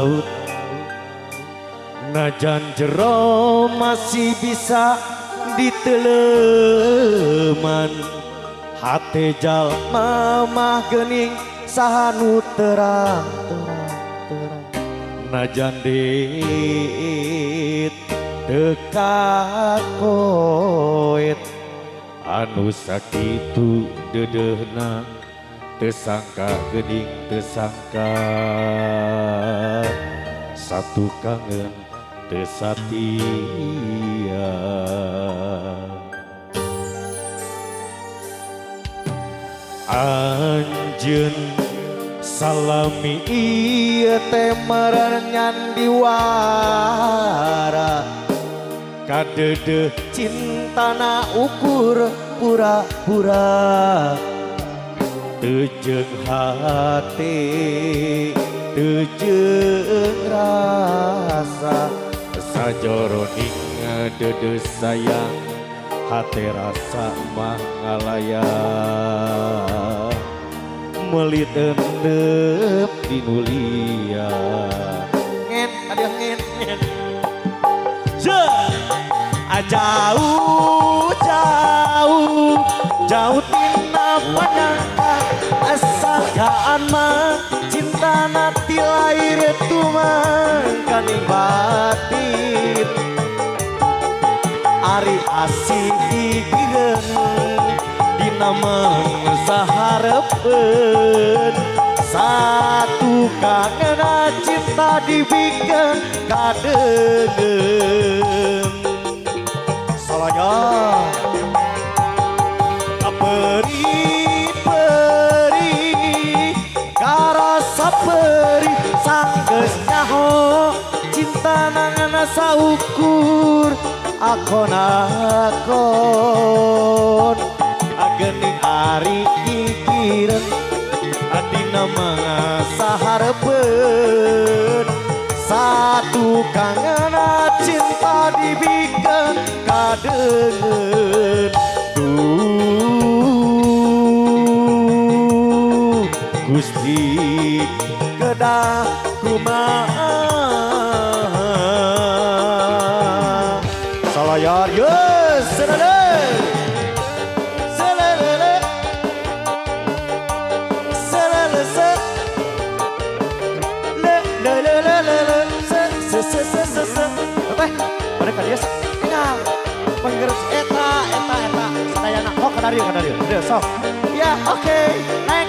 laut. Najan jero masih bisa diteleman, hate jalma mah geuning sahanu terang. Najan dit dekat koet, anu sakitu dedehna tesangka geuning tesangka, satu kangen tesatia. Anjeun salami ieu teh merenyan diwara, kadedeh cintana ukur pura-pura, teu jeung hati teu jeung rasa, sajoroning ngedede sayang hate rasa mah ngalaya, meuli endep dinulia. Ngen ada ngen jauh tina panyangka, asagaan mah cintana ti lair tumangkaning batin, ari asih gigireun dina saharepeun, satu kangen cinta dibikeun kadeungeun. Salaya peri karasa peri sanggeus nyaho, cinta nangana saukur akon-akon, geuning ari gigireun adina mah saharepeun, satu kangen cinta dibikeun kadeungeun. Gusti kedah kumaha salayar yeus selele pada ka dieu nya panggeus eta sadayana oh ka dieu sok ya oke naik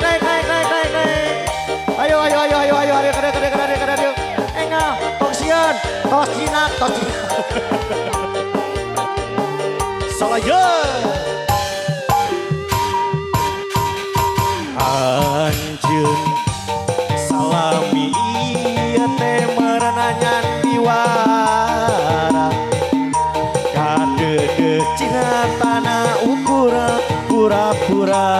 ayo kada dieu enga toksieun tosina salaya anjeun salami ieu teh merenanyan diwara, kadeudeuk cinatana ukur pura-pura,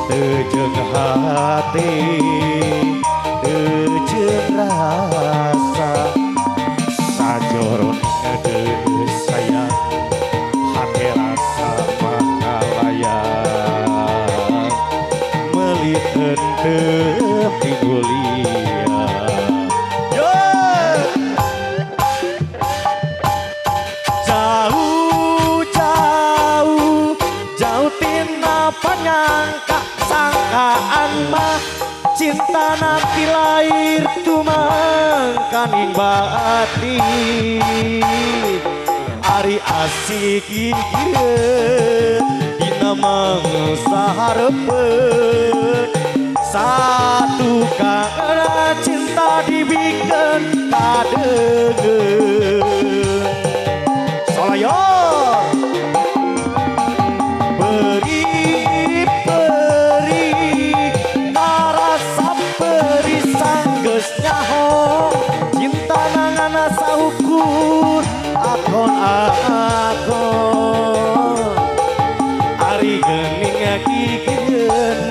teu jeung hati teu jeung rasa, sajoron ngedeuh sayang hate rasa mah ngalaya, meuli endep dinulia. Jauh tina panyangka, sangkaan mah cinta nanti lair tumangkaning batin, ari asik gigireun dina mangsa harepeun, satu kangen cinta dibikeun kadeungeun. Salaya saukur akon-akon, ari geuning gigireun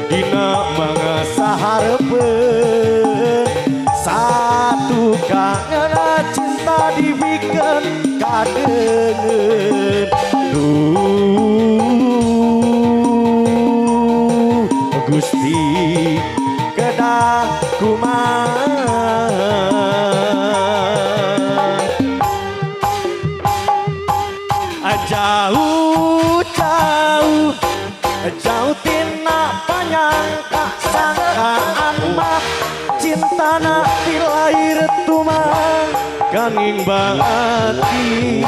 dina mangga saharepeun, satu kangen cinta dibikeun kadeungeun. Gusti kedah kumaha jauh tina panyangka sangkaan mah cintana dilahir tumang kanging batin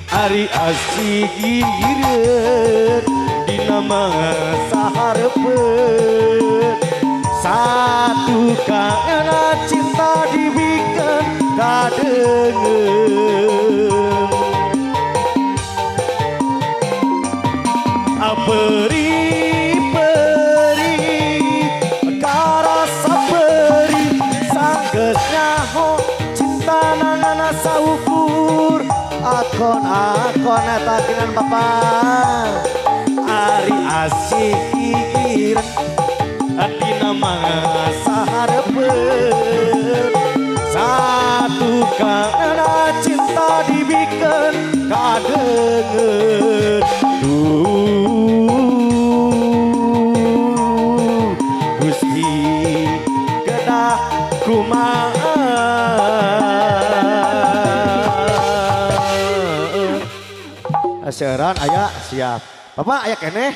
ari asih gireun dina mangsa hareupet satu kangeuna cinta dibikeun kadeungeun peri-peri karasa peri sanggeus nyaho cinta nangana saukur akon-akon eta kinan bapak ari asih gireun dina mangsa hareupet satu kangeuna cinta dibikeun kadeungeun Gusti kedah kumaha seueuran aya siap Bapak aya keneh